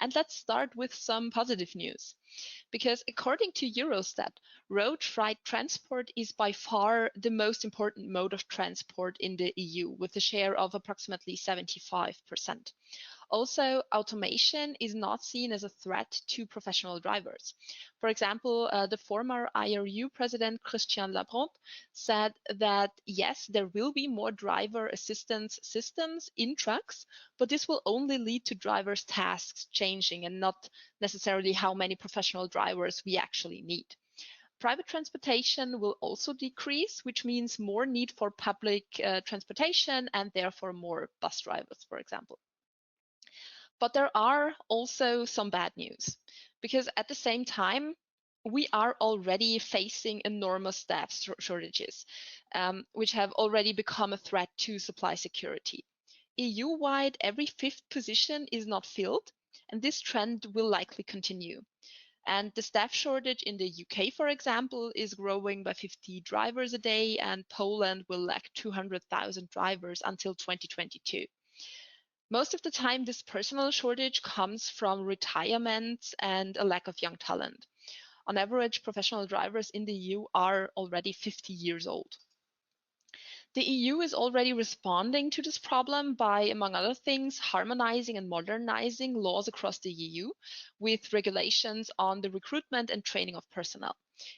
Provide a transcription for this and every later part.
And let's start with some positive news. Because according to Eurostat, road freight transport is by far the most important mode of transport in the EU, with a share of approximately 75%. Also, automation is not seen as a threat to professional drivers. For example, the former IRU president, Christian Labronte, said that yes, there will be more driver assistance systems in trucks, but this will only lead to drivers' tasks changing and not necessarily how many professional drivers we actually need. Private transportation will also decrease, which means more need for public transportation and therefore more bus drivers, for example. But there are also some bad news, because at the same time, we are already facing enormous staff shortages, which have already become a threat to supply security. EU-wide, every fifth position is not filled, and this trend will likely continue. And the staff shortage in the UK, for example, is growing by 50 drivers a day, and Poland will lack 200,000 drivers until 2022. Most of the time, this personnel shortage comes from retirements and a lack of young talent. On average, professional drivers in the EU are already 50 years old. The EU is already responding to this problem by, among other things, harmonizing and modernizing laws across the EU with regulations on the recruitment and training of personnel.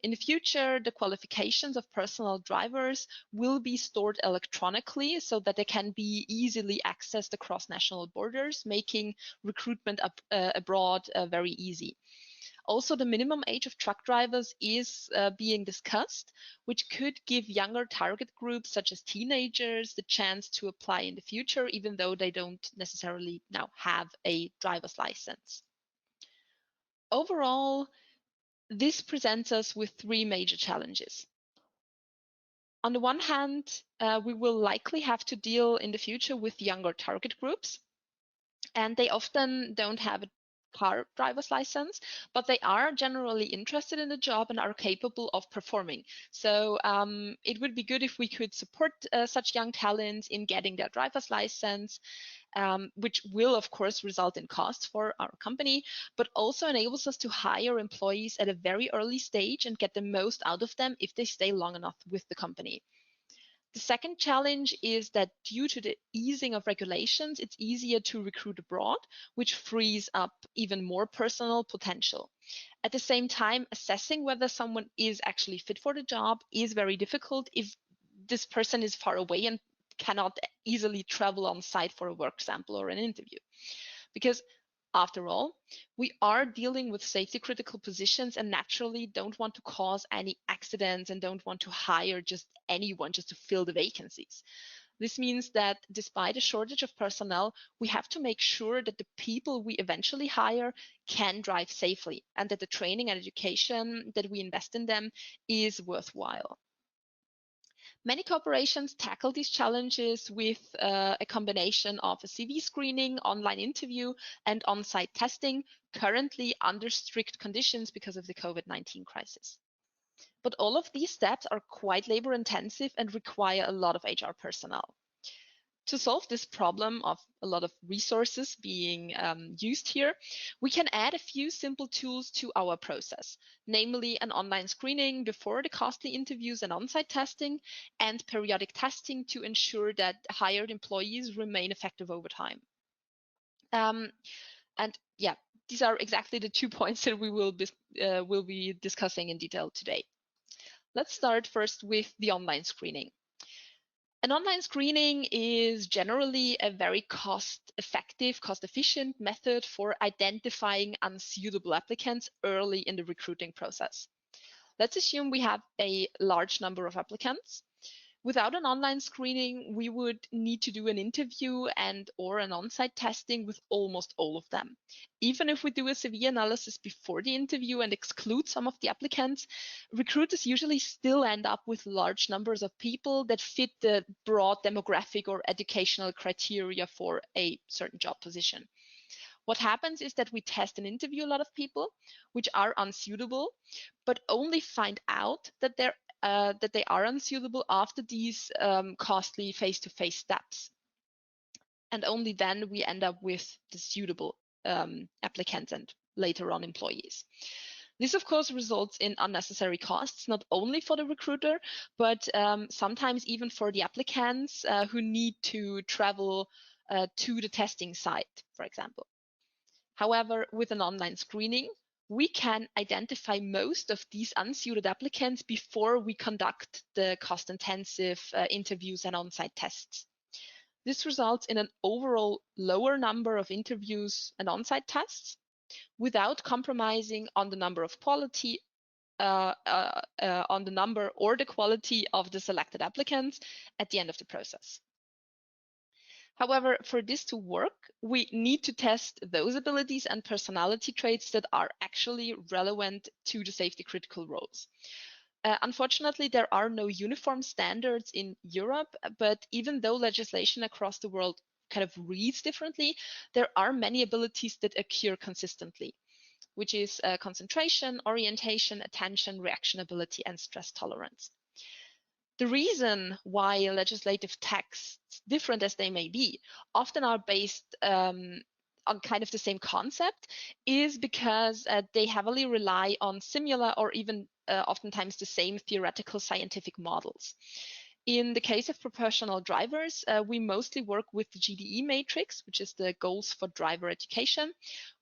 In the future, the qualifications of personal drivers will be stored electronically so that they can be easily accessed across national borders, making recruitment abroad very easy. Also, the minimum age of truck drivers is being discussed, which could give younger target groups, such as teenagers, the chance to apply in the future, even though they don't necessarily now have a driver's license. Overall, this presents us with three major challenges. On the one hand, we will likely have to deal in the future with younger target groups, and they often don't have a car driver's license, but they are generally interested in the job and are capable of performing. So it would be good if we could support such young talents in getting their driver's license, which will of course result in costs for our company, but also enables us to hire employees at a very early stage and get the most out of them if they stay long enough with the company. The second challenge is that due to the easing of regulations, it's easier to recruit abroad, which frees up even more personal potential. At the same time, assessing whether someone is actually fit for the job is very difficult if this person is far away and cannot easily travel on site for a work sample or an interview. Because after all, we are dealing with safety critical positions and naturally don't want to cause any accidents and don't want to hire just anyone just to fill the vacancies. This means that despite a shortage of personnel, we have to make sure that the people we eventually hire can drive safely and that the training and education that we invest in them is worthwhile. Many corporations tackle these challenges with a combination of a CV screening, online interview, and on-site testing, currently under strict conditions because of the COVID-19 crisis. But all of these steps are quite labor-intensive and require a lot of HR personnel. To solve this problem of a lot of resources being used here, we can add a few simple tools to our process, namely an online screening before the costly interviews and on-site testing, and periodic testing to ensure that hired employees remain effective over time. And yeah, these are exactly the 2 points that we will be discussing in detail today. Let's start first with the online screening. An online screening is generally a very cost-effective, cost-efficient method for identifying unsuitable applicants early in the recruiting process. Let's assume we have a large number of applicants. Without an online screening, we would need to do an interview or an on-site testing with almost all of them. Even if we do a CV analysis before the interview and exclude some of the applicants, recruiters usually still end up with large numbers of people that fit the broad demographic or educational criteria for a certain job position. What happens is that we test and interview a lot of people which are unsuitable, but only find out that they are unsuitable after these costly face-to-face steps. And only then we end up with the suitable applicants and later on employees. This, of course, results in unnecessary costs, not only for the recruiter, but sometimes even for the applicants who need to travel to the testing site, for example. However, with an online screening, we can identify most of these unsuited applicants before we conduct the cost-intensive interviews and on-site tests. This results in an overall lower number of interviews and on-site tests without compromising on the number of quality, on the number or the quality of the selected applicants at the end of the process. However, for this to work, we need to test those abilities and personality traits that are actually relevant to the safety critical roles. Unfortunately, there are no uniform standards in Europe, but even though legislation across the world kind of reads differently, there are many abilities that occur consistently, which is concentration, orientation, attention, reaction ability, and stress tolerance. The reason why legislative texts, different as they may be, often are based on kind of the same concept is because they heavily rely on similar or even oftentimes the same theoretical scientific models. In the case of professional drivers, we mostly work with the GDE matrix, which is the goals for driver education,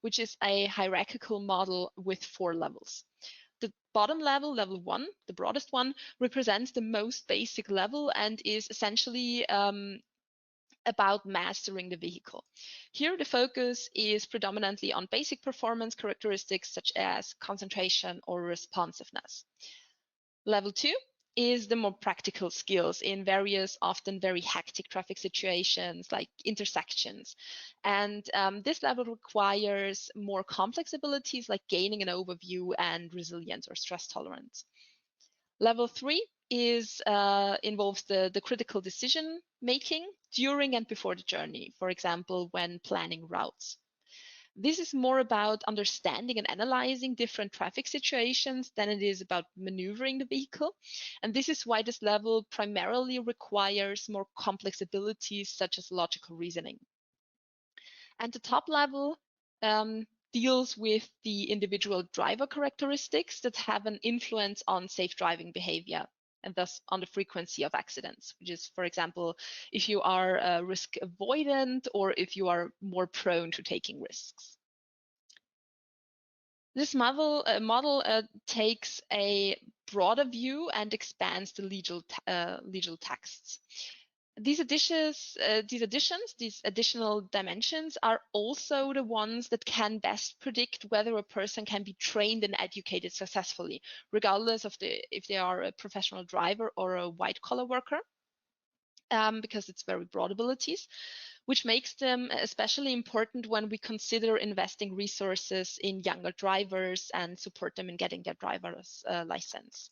which is a hierarchical model with 4 levels. The bottom level, level 1, the broadest one, represents the most basic level and is essentially about mastering the vehicle. Here, the focus is predominantly on basic performance characteristics such as concentration or responsiveness. Level 2 is the more practical skills in various, often very hectic traffic situations like intersections. And this level requires more complex abilities like gaining an overview and resilience or stress tolerance. Level 3 involves the critical decision making during and before the journey, for example, when planning routes. This is more about understanding and analyzing different traffic situations than it is about maneuvering the vehicle. And this is why this level primarily requires more complex abilities such as logical reasoning. And the top level deals with the individual driver characteristics that have an influence on safe driving behavior and thus on the frequency of accidents, which is, for example, if you are risk avoidant or if you are more prone to taking risks. This model takes a broader view and expands the legal texts. These additional dimensions are also the ones that can best predict whether a person can be trained and educated successfully, regardless of if they are a professional driver or a white-collar worker, because it's very broad abilities, which makes them especially important when we consider investing resources in younger drivers and support them in getting their driver's license.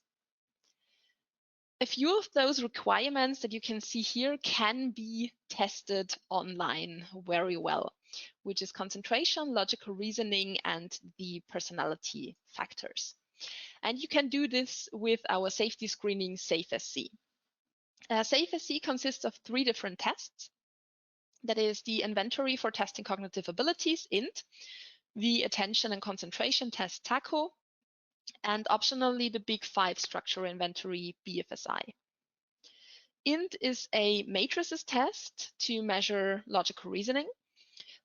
A few of those requirements that you can see here can be tested online very well, which is concentration, logical reasoning, and the personality factors. And you can do this with our safety screening SAFESC. SAFESC consists of 3 different tests. That is the inventory for testing cognitive abilities, INT, the attention and concentration test, TACO, and optionally the Big 5 structure inventory, BFSI. INT is a matrices test to measure logical reasoning.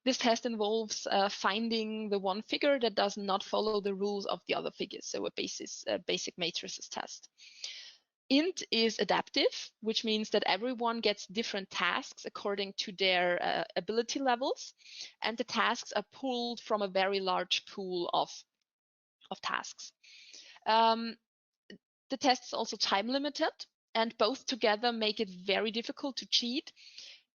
This test involves finding the one figure that does not follow the rules of the other figures, so a basic matrices test. INT is adaptive, which means that everyone gets different tasks according to their ability levels, and the tasks are pulled from a very large pool of tasks. The test is also time limited, and both together make it very difficult to cheat,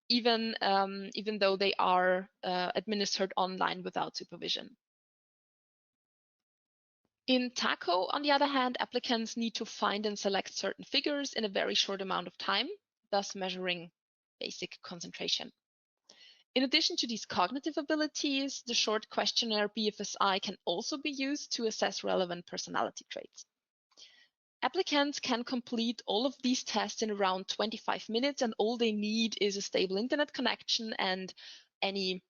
even though they are administered online without supervision. In TACO, on the other hand, applicants need to find and select certain figures in a very short amount of time, thus measuring basic concentration. In addition to these cognitive abilities, the short questionnaire BFSI can also be used to assess relevant personality traits. Applicants can complete all of these tests in around 25 minutes, and all they need is a stable internet connection and any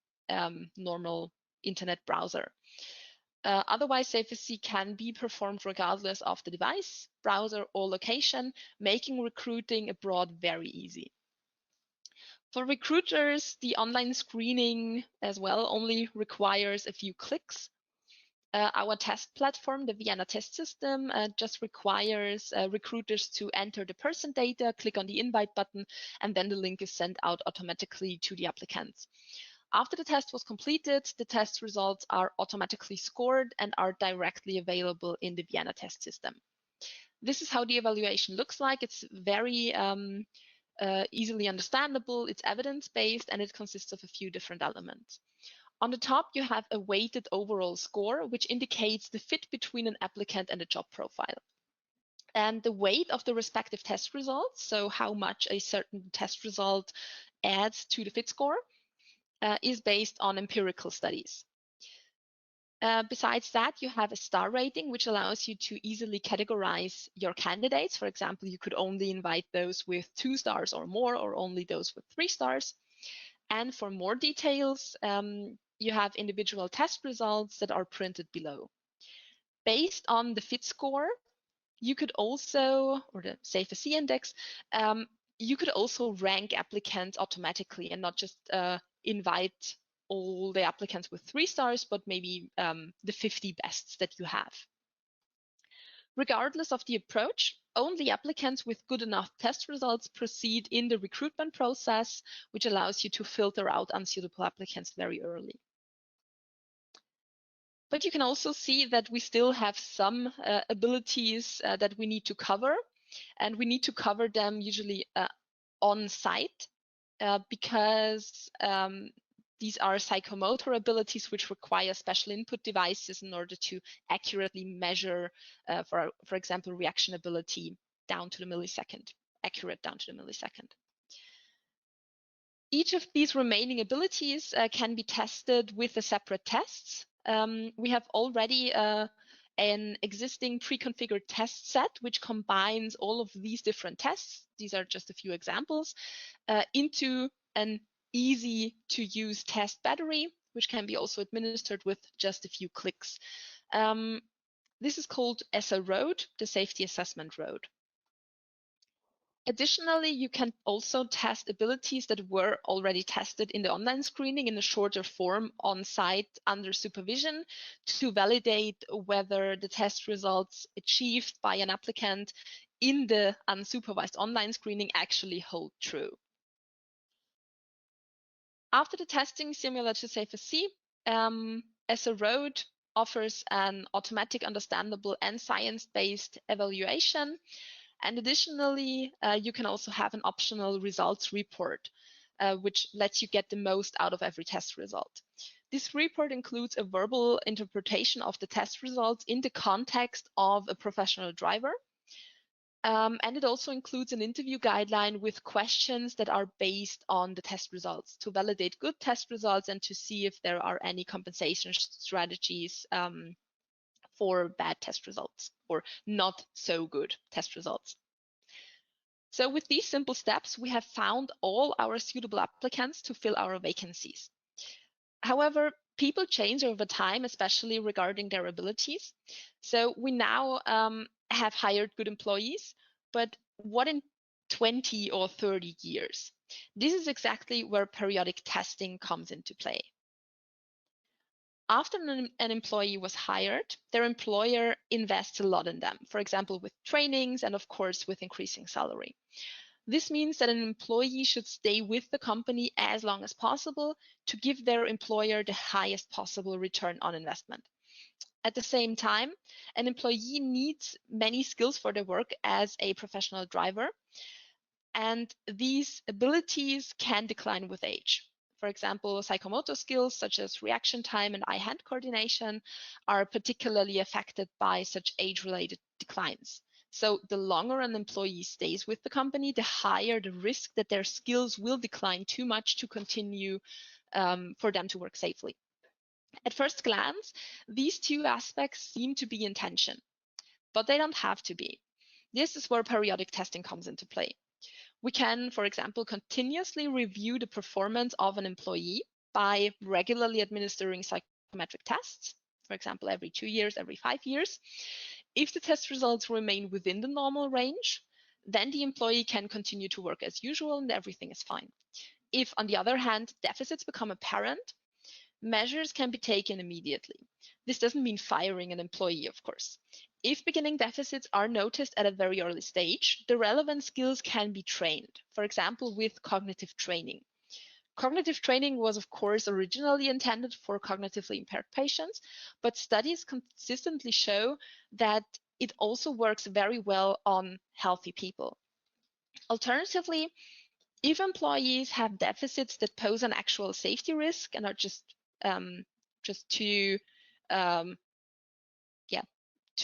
normal internet browser. Otherwise, SAFESC can be performed regardless of the device, browser, or location, making recruiting abroad very easy. For recruiters, the online screening as well only requires a few clicks. Our test platform, the Vienna test system, just requires recruiters to enter the person data, click on the invite button, and then the link is sent out automatically to the applicants. After the test was completed, the test results are automatically scored and are directly available in the Vienna test system. This is how the evaluation looks like. It's very easily understandable, it's evidence-based, and it consists of a few different elements. On the top, you have a weighted overall score, which indicates the fit between an applicant and a job profile. And the weight of the respective test results, so how much a certain test result adds to the fit score, is based on empirical studies. Besides that, you have a star rating, which allows you to easily categorize your candidates. For example, you could only invite those with 2 stars or more, or only those with 3 stars. And for more details, you have individual test results that are printed below. Based on the fit score, you could also, or the SAFESC index, you could also rank applicants automatically and not just invite all the applicants with 3 stars, but maybe the 50 bests that you have. Regardless of the approach, only applicants with good enough test results proceed in the recruitment process, which allows you to filter out unsuitable applicants very early. But you can also see that we still have some abilities that we need to cover, and we need to cover them usually on site because these are psychomotor abilities which require special input devices in order to accurately measure, for example, reaction ability down to the millisecond, accurate down to the millisecond. Each of these remaining abilities can be tested with the separate tests. We have already an existing pre-configured test set which combines all of these different tests. These are just a few examples into an easy to use test battery, which can be also administered with just a few clicks. This is called SA Road, the Safety Assessment Road. Additionally, you can also test abilities that were already tested in the online screening in a shorter form on site under supervision to validate whether the test results achieved by an applicant in the unsupervised online screening actually hold true. After the testing similar to SAFESC, SA Road offers an automatic, understandable, and science-based evaluation. And additionally, you can also have an optional results report, which lets you get the most out of every test result. This report includes a verbal interpretation of the test results in the context of a professional driver. And it also includes an interview guideline with questions that are based on the test results to validate good test results and to see if there are any compensation strategies for bad test results or not so good test results. So with these simple steps, we have found all our suitable applicants to fill our vacancies. However, people change over time, especially regarding their abilities. So we now have hired good employees, but what in 20 or 30 years? This is exactly where periodic testing comes into play. After an employee was hired, their employer invests a lot in them, for example, with trainings and of course with increasing salary. This means that an employee should stay with the company as long as possible to give their employer the highest possible return on investment. At the same time, an employee needs many skills for their work as a professional driver, and these abilities can decline with age. For example, psychomotor skills such as reaction time and eye-hand coordination are particularly affected by such age-related declines. So the longer an employee stays with the company, the higher the risk that their skills will decline too much to continue for them to work safely. At first glance, these two aspects seem to be in tension, but they don't have to be. This is where periodic testing comes into play. We can, for example, continuously review the performance of an employee by regularly administering psychomotor psychometric tests, for example, every 2 years, every 5 years. If the test results remain within the normal range, then the employee can continue to work as usual and everything is fine. If, on the other hand, deficits become apparent, measures can be taken immediately. This doesn't mean firing an employee, of course. If beginning deficits are noticed at a very early stage, the relevant skills can be trained, for example, with cognitive training. Cognitive training was, of course, originally intended for cognitively impaired patients, but studies consistently show that it also works very well on healthy people. Alternatively, if employees have deficits that pose an actual safety risk and are just too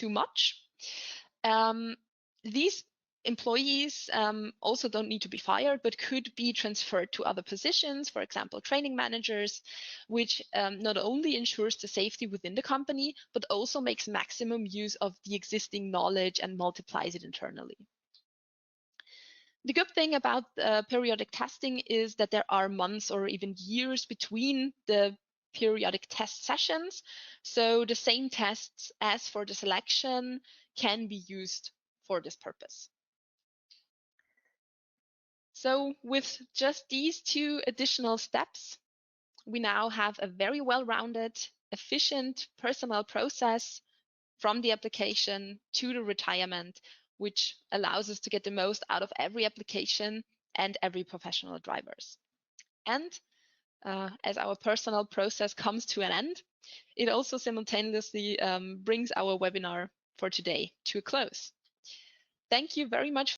much, these employees also don't need to be fired, but could be transferred to other positions, for example, training managers, which not only ensures the safety within the company, but also makes maximum use of the existing knowledge and multiplies it internally. The good thing about periodic testing is that there are months or even years between the periodic test sessions, so the same tests as for the selection can be used for this purpose. So with just these 2 additional steps, we now have a very well-rounded, efficient personnel process from the application to the retirement, which allows us to get the most out of every application and every professional drivers. And as our personnel process comes to an end, it also simultaneously brings our webinar for today to a close. Thank you very much